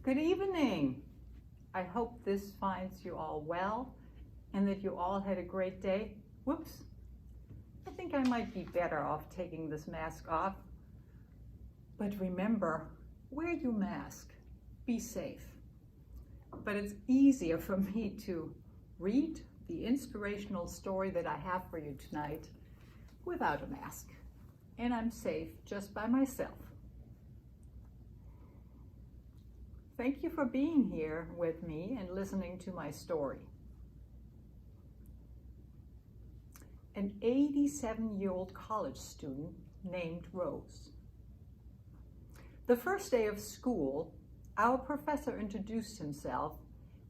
Good evening. I hope this finds you all well and that you all had a great day. Whoops. I think I might be better off taking this mask off. But remember, wear your mask. Be safe. But it's easier for me to read the inspirational story that I have for you tonight without a mask. And I'm safe just by myself. Thank you for being here with me and listening to my story. An 87-year-old college student named Rose. The first day of school, our professor introduced himself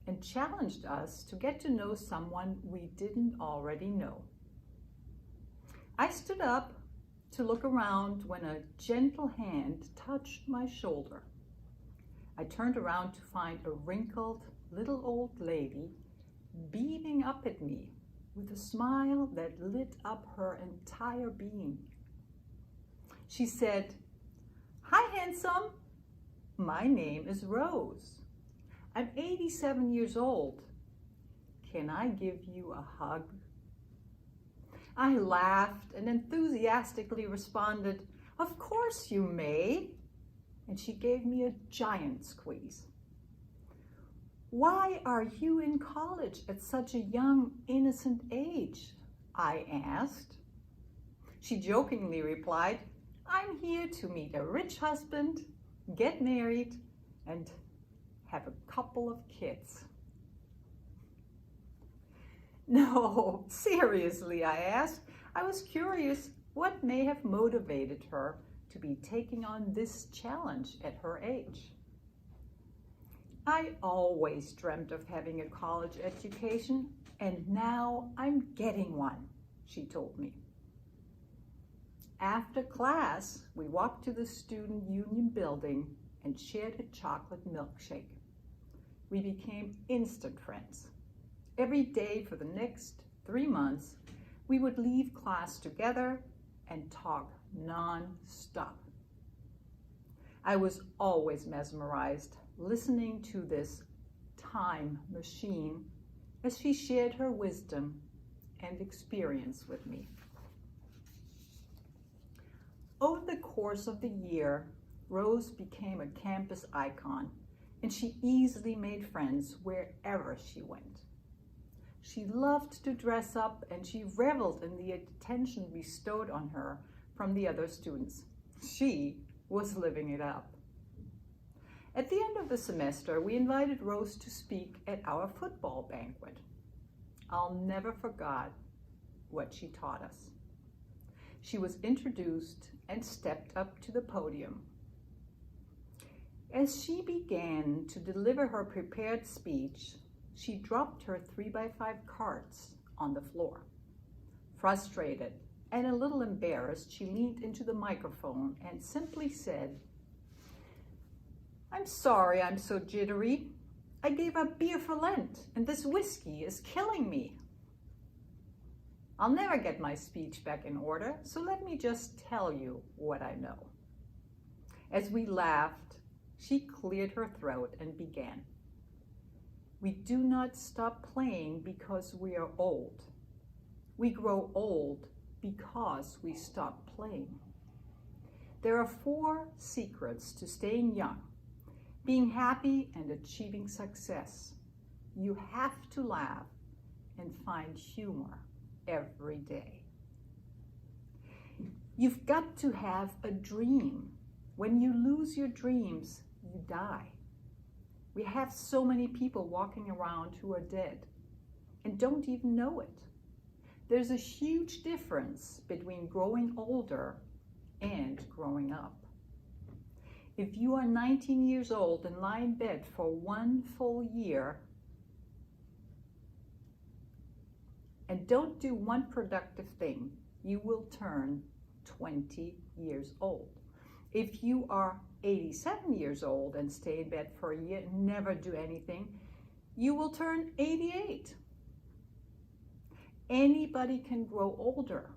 and challenged us to get to know someone we didn't already know. I stood up to look around when a gentle hand touched my shoulder. I turned around to find a wrinkled little old lady beaming up at me with a smile that lit up her entire being. She said, "Hi, handsome. My name is Rose. I'm 87 years old. Can I give you a hug?" I laughed and enthusiastically responded, "Of course you may." And she gave me a giant squeeze. "Why are you in college at such a young, innocent age?" I asked. She jokingly replied, "I'm here to meet a rich husband, get married, and have a couple of kids." "No, seriously," I asked. I was curious what may have motivated her to be taking on this challenge at her age. "I always dreamt of having a college education, and now I'm getting one," she told me. After class, we walked to the Student Union building and shared a chocolate milkshake. We became instant friends. Every day for the next 3 months, we would leave class together and talk non-stop. I was always mesmerized listening to this time machine as she shared her wisdom and experience with me. Over the course of the year, Rose became a campus icon, and she easily made friends wherever she went. She loved to dress up, and she reveled in the attention bestowed on her from the other students. She was living it up. At the end of the semester, we invited Rose to speak at our football banquet. I'll never forget what she taught us. She was introduced and stepped up to the podium. As she began to deliver her prepared speech, she dropped her 3x5 cards on the floor. Frustrated and a little embarrassed, she leaned into the microphone and simply said, "I'm sorry I'm so jittery. I gave up beer for Lent, and this whiskey is killing me. I'll never get my speech back in order, so let me just tell you what I know." As we laughed, she cleared her throat and began. "We do not stop playing because we are old. We grow old because we stop playing. There are 4 secrets to staying young, being happy and achieving success. You have to laugh and find humor every day. You've got to have a dream. When you lose your dreams, you die. We have so many people walking around who are dead and don't even know it. There's a huge difference between growing older and growing up. If you are 19 years old and lie in bed for 1 full year and don't do one productive thing, you will turn 20 years old. If you are 87 years old and stay in bed for a year and never do anything, you will turn 88. Anybody can grow older.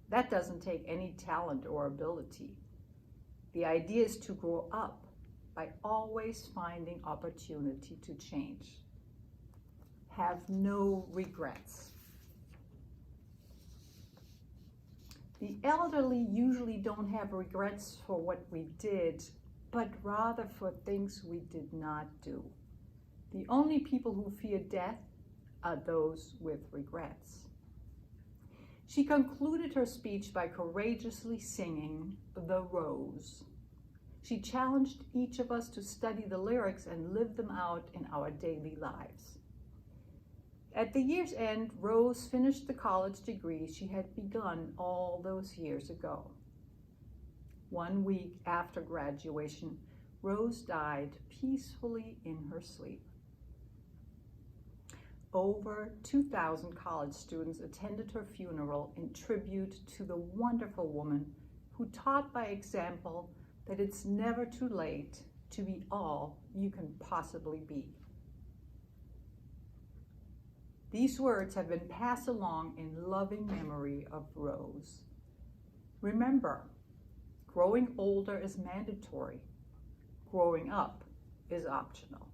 That doesn't take any talent or ability. The idea is to grow up by always finding opportunity to change. Have no regrets. The elderly usually don't have regrets for what we did, but rather for things we did not do. The only people who fear death are those with regrets. She concluded her speech by courageously singing "The Rose." She challenged each of us to study the lyrics and live them out in our daily lives. At the year's end, Rose finished the college degree she had begun all those years ago. 1 week after graduation, Rose died peacefully in her sleep. Over 2,000 college students attended her funeral in tribute to the wonderful woman who taught by example that it's never too late to be all you can possibly be. These words have been passed along in loving memory of Rose. Remember, growing older is mandatory. Growing up is optional.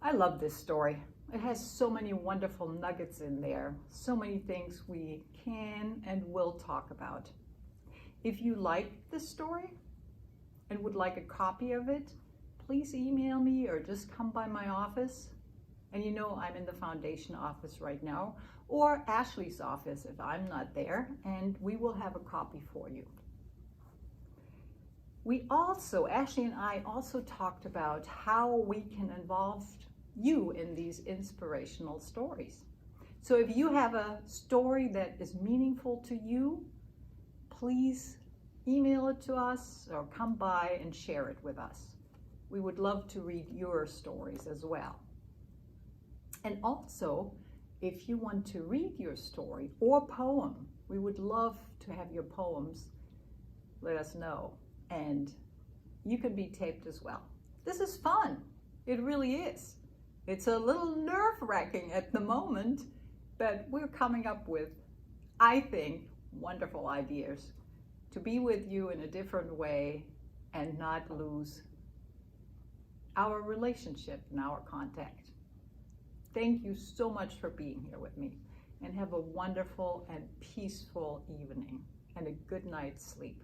I love this story. It has so many wonderful nuggets in there, so many things we can and will talk about. If you like this story and would like a copy of it, please email me or just come by my office. And you know I'm in the foundation office right now, or Ashley's office if I'm not there, and we will have a copy for you. Ashley and I also talked about how we can involve you in these inspirational stories. So if you have a story that is meaningful to you, please email it to us or come by and share it with us. We would love to read your stories as well. And also, if you want to read your story or poem, we would love to have your poems. Let us know. And you can be taped as well. This is fun. It really is. It's a little nerve-wracking at the moment, but we're coming up with, I think, wonderful ideas to be with you in a different way and not lose our relationship and our contact. Thank you so much for being here with me, and have a wonderful and peaceful evening and a good night's sleep.